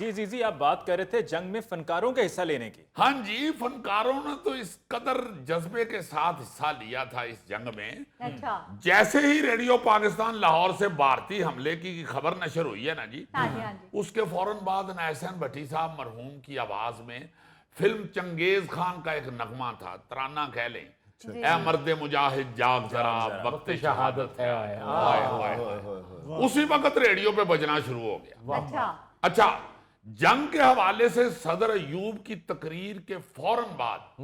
جی آپ بات کر رہے تھے جنگ میں فنکاروں کے حصہ لینے کی. ہاں جی، فنکاروں نے تو اس قدر جذبے کے ساتھ حصہ لیا تھا اس جنگ میں. اچھا. جیسے ہی ریڈیو پاکستان لاہور سے بھارتی حملے کی خبر نشر ہوئی ہے نا جی، ہاں جی ہاں جی. اس کے فوراً بعد ناصر بھٹی صاحب مرحوم کی آواز میں فلم چنگیز خان کا ایک نغمہ تھا، ترانہ کہہ لیں، اے مرد مجاہد جاگ ذرا وقت شہادت ہے آئے. اسی وقت ریڈیو پہ بجنا شروع ہو گیا. اچھا. اچھا، جنگ کے حوالے سے صدر ایوب کی تقریر کے فوراً بعد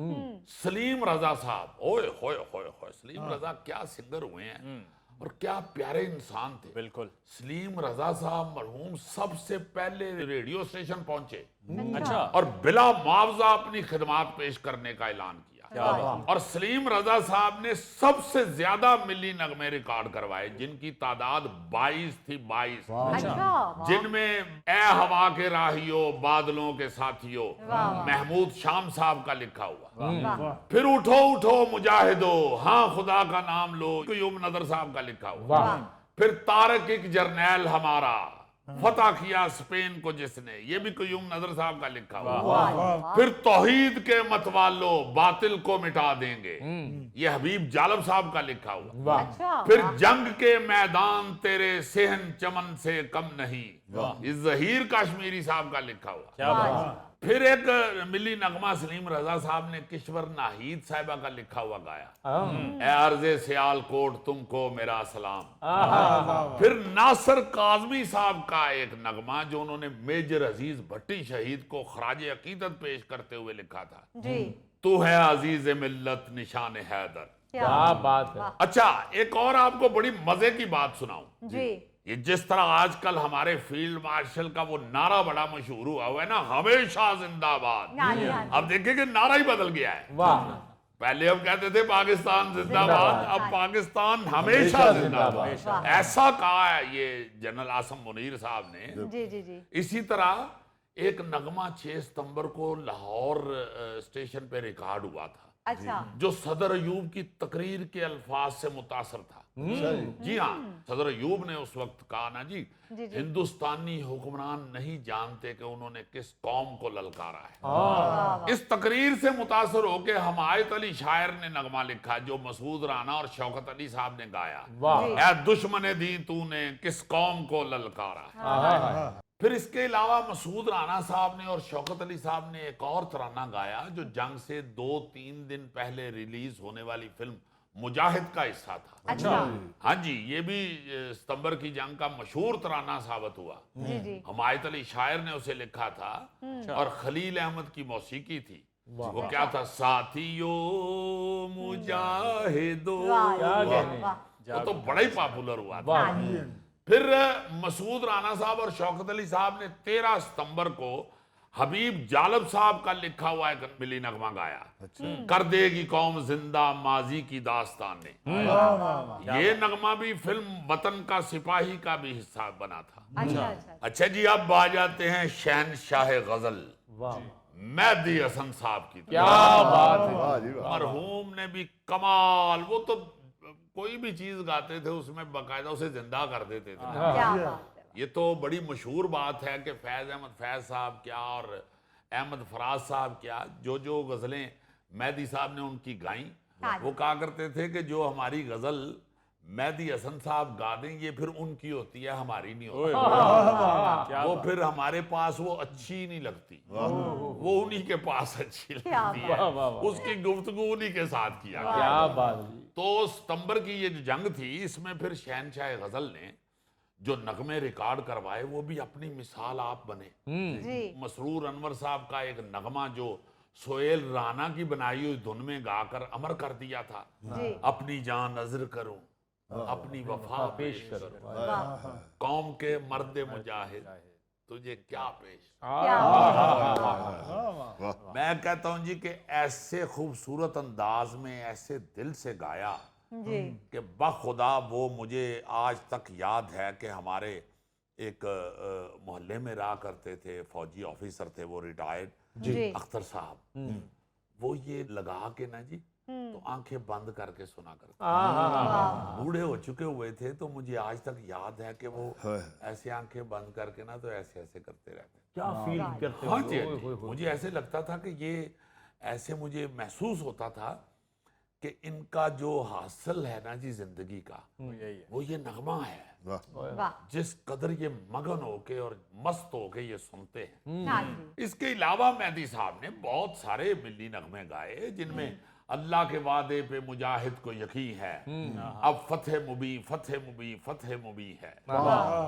سلیم رضا صاحب، اوئے ہوئے ہوئے ہوئے، سلیم رضا کیا سنگر ہوئے ہیں اور کیا پیارے انسان تھے. بالکل. سلیم رضا صاحب مرحوم سب سے پہلے ریڈیو اسٹیشن پہنچے اچھا. اور بلا معاوضہ اپنی خدمات پیش کرنے کا اعلان کیا. اور سلیم رضا صاحب نے سب سے زیادہ ملی نغمے ریکارڈ کروائے، جن کی تعداد 22 تھی. 22 اچھا. جن میں اے ہوا کے راہیوں بادلوں کے ساتھیوں محمود شام صاحب کا لکھا ہوا، پھر اٹھو اٹھو مجاہدو ہاں خدا کا نام لو قیوم نظر صاحب کا لکھا ہوا، پھر طارق ایک جرنیل ہمارا فتح کیا اسپین کو جس نے، یہ بھی قیوم نظر صاحب کا لکھا ہوا، پھر توحید کے متوالو باطل کو مٹا دیں گے، یہ حبیب جالب صاحب کا لکھا ہوا، پھر جنگ کے میدان تیرے صحن چمن سے کم نہیں، یہ ظہیر کشمیری صاحب کا لکھا ہوا. پھر ایک ملی نغمہ سلیم رضا صاحب نے کشور ناہید صاحبہ کا لکھا ہوا گایا، اے عرض سیال کوٹ تم کو میرا سلام. پھر ناصر کاظمی صاحب کا ایک نغمہ جو انہوں نے میجر عزیز بھٹی شہید کو خراج عقیدت پیش کرتے ہوئے لکھا تھا، تو ہے عزیز ملت نشان حیدر. کیا بات ہے. اچھا، ایک اور آپ کو بڑی مزے کی بات سناؤں. جی. یہ جس طرح آج کل ہمارے فیلڈ مارشل کا وہ نعرہ بڑا مشہور ہوا ہے نا، ہمیشہ زندہ باد. اب دیکھیں کہ نعرہ ہی بدل گیا ہے. پہلے ہم کہتے تھے پاکستان زندہ باد، اب پاکستان ہمیشہ زندہ باد. ایسا کہا ہے یہ جنرل عاصم منیر صاحب نے. جی جی جی. اسی طرح ایک نغمہ 6 ستمبر کو لاہور اسٹیشن پہ ریکارڈ ہوا تھا، اچھا. جو صدر ایوب کی تقریر کے الفاظ سے متاثر تھا. جی ہاں، صدر ایوب نے اس وقت کہا نا جی، ہندوستانی حکمران نہیں جانتے کہ انہوں نے کس قوم کو للکارا ہے. اس تقریر سے متاثر ہو کے حمایت علی شاعر نے نغمہ لکھا جو مسعود رانا اور شوکت علی صاحب نے گایا، اے دشمن دی تو نے کس قوم کو للکارا ہے. پھر اس کے علاوہ مسعود رانا صاحب نے اور شوکت علی صاحب نے ایک اور ترانہ گایا جو جنگ سے 2-3 دن پہلے ریلیز ہونے والی فلم مجاہد کا حصہ تھا. اچھا. ہاں جی، یہ بھی ستمبر کی جنگ کا مشہور ترانہ ثابت ہوا. حمایت علی شاعر نے اسے لکھا تھا اور خلیل احمد کی موسیقی تھی. وہ کیا تھا، ساتھیو مجاہدو، وہ تو بڑا ہی پاپولر ہوا تھا. پھر مسعود رانا صاحب اور شوکت علی صاحب نے 13 ستمبر کو حبیب جالب صاحب کا لکھا ہوا ایک ملی نغمہ گایا، کر دے گی قوم زندہ ماضی کی داستان نے. یہ نغمہ بھی فلم وطن کا سپاہی کا بھی حصہ بنا تھا. اچھا جی، اب آ جاتے ہیں شہنشاہ غزل مہدی حسن صاحب کی. کیا بات ہے. مرحوم نے بھی کمال، وہ تو کوئی بھی چیز گاتے تھے اس میں باقاعدہ اسے زندہ کر دیتے تھے. یہ تو بڑی مشہور بات ہے کہ فیض احمد فیض صاحب کیا اور احمد فراز صاحب کیا، جو غزلیں مہدی صاحب نے ان کی گائیں، وہ کہا کرتے تھے کہ جو ہماری غزل مہدی حسن صاحب گا دیں یہ پھر ان کی ہوتی ہے، ہماری نہیں ہوتی. وہ پھر ہمارے پاس وہ اچھی نہیں لگتی، وہ انہی کے پاس اچھی لگتی ہے، اس کی گفتگو انہی کے ساتھ کیا. کیا بات. تو ستمبر کی یہ جو جنگ تھی اس میں پھر شہنشاہ غزل نے جو نغمے ریکارڈ کروائے وہ بھی اپنی مثال آپ بنے. مسرور انور صاحب کا ایک نغمہ جو سہیل رانا کی بنائی ہوئی دھن میں گا کر امر کر دیا تھا، اپنی جان نذر کروں اپنی وفا پیش کروں قوم کے مرد مجاہد تجھے کیا پیش. میں کہتا ہوں جی کہ ایسے خوبصورت انداز میں ایسے دل سے گایا کہ بخدا وہ مجھے آج تک یاد ہے کہ ہمارے ایک محلے میں رہا کرتے تھے، فوجی آفیسر تھے وہ ریٹائرڈ، اختر صاحب، وہ یہ لگا کے نا جی تو تو آنکھیں بند کر کے سنا کرتے، بوڑھے ہو چکے ہوئے تھے تو مجھے آج تک یاد ہے کہ وہ ایسے آنکھیں بند کر کے نا تو ایسے ایسے کرتے رہتے. کیا فیل کرتے ہاں جی، مجھے ایسے لگتا تھا کہ یہ ایسے مجھے محسوس ہوتا تھا کہ ان کا جو حاصل ہے نا جی زندگی کا وہ یہ نغمہ ہے جس قدر یہ مگن ہو کے اور مست ہو کے یہ سنتے ہیں. اس کے علاوہ مہدی صاحب نے بہت سارے ملی نغمے گائے جن میں اللہ کے وعدے پہ مجاہد کو یقین ہے، اب فتح مبین فتح مبین فتح مبین ہے،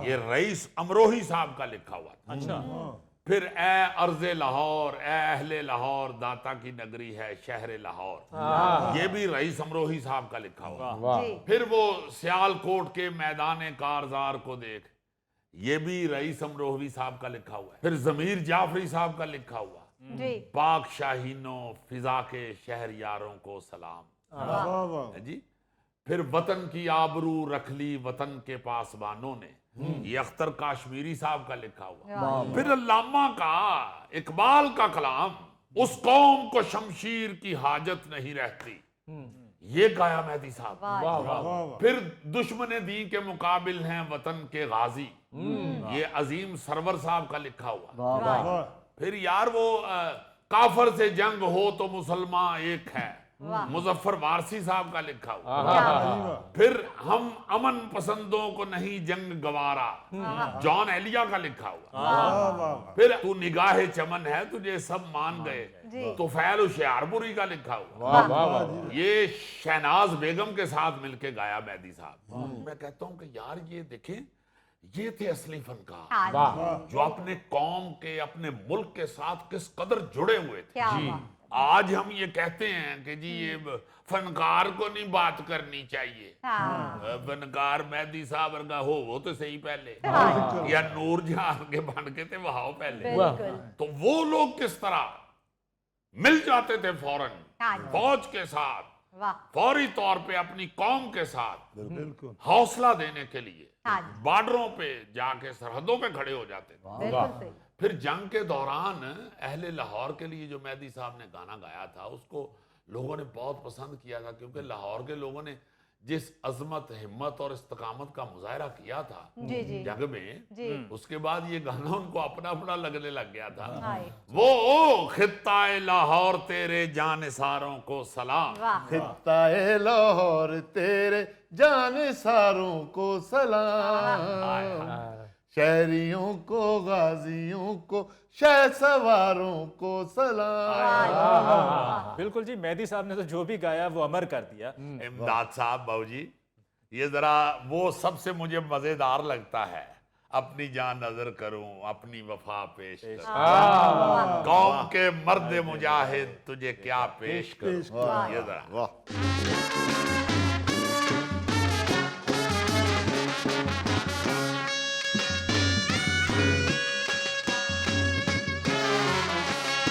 یہ رئیس امروہی صاحب کا لکھا ہوا تھا. اچھا. پھر اے ارض لاہور اے اہل لاہور داتا کی نگری ہے شہر لاہور، یہ بھی رئیس امروہی صاحب کا لکھا ہوا. پھر وہ سیال کوٹ کے میدان کارزار کو دیکھ، یہ بھی رئیس امروہی صاحب کا لکھا ہوا ہے. پھر ضمیر جعفری صاحب کا لکھا ہوا پاک شاہینوں فضا کے شہر یاروں کو سلام جی. پھر وطن کی آبرو رکھ لی وطن کے پاسبانوں نے، یہ اختر کاشمیری صاحب کا لکھا ہوا. پھر علامہ کا اقبال کا کلام اس قوم کو شمشیر کی حاجت نہیں رہتی، یہ گایا مہدی صاحب. پھر دشمن دین کے مقابل ہیں وطن کے غازی، یہ عظیم سرور صاحب کا لکھا ہوا. پھر یار وہ کافر سے جنگ ہو تو مسلمان ایک ہے، مظفر وارسی صاحب کا لکھا ہوا. پھر ہم امن پسندوں کو نہیں جنگ گوارا، جان ایلیا کا لکھا ہوا. پھر تو نگاہ چمن ہے تجھے سب مان گئے، تو فیل ہوشیارپوری کا لکھا ہوا. یہ شہناز بیگم کے ساتھ مل کے گایا مہدی صاحب. میں کہتا ہوں کہ یار یہ دیکھیں یہ تھے اصلی فنکار جو اپنے قوم کے اپنے ملک کے ساتھ کس قدر جڑے ہوئے تھے. آج ہم یہ کہتے ہیں کہ جی یہ فنکار کو نہیں بات کرنی چاہیے، فنکار مہدی صاحب ورگا ہو وہ تو صحیح پہلے، یا نور جہاں کے بن کے تھے وہاں پہلے. تو وہ لوگ کس طرح مل جاتے تھے فوراً فوج کے ساتھ، فوری طور پہ اپنی قوم کے ساتھ حوصلہ دینے کے لیے بارڈروں پہ جا کے سرحدوں پہ کھڑے ہو جاتے تھے. پھر جنگ کے دوران اہل لاہور کے لیے جو مہدی صاحب نے گانا گایا تھا اس کو لوگوں نے بہت پسند کیا تھا، کیونکہ لاہور کے لوگوں نے جس عظمت ہمت اور استقامت کا مظاہرہ کیا تھا جنگ میں، اس کے بعد یہ گانا ان کو اپنا اپنا لگنے لگ گیا تھا. وہ خطہ لاہور تیرے جانثاروں کو سلام، خطہ لاہور تیرے جانثاروں کو سلام، شہریوں کو غازیوں کو شہ سواروں کو سلام. بالکل جی، مہدی صاحب نے تو جو بھی گایا وہ امر کر دیا. امداد صاحب باؤ جی، یہ ذرا وہ سب سے مجھے مزیدار لگتا ہے، اپنی جان نظر کروں اپنی وفا پیش کروں، قوم کے مرد مجاہد تجھے کیا پیش کروں. یہ ذرا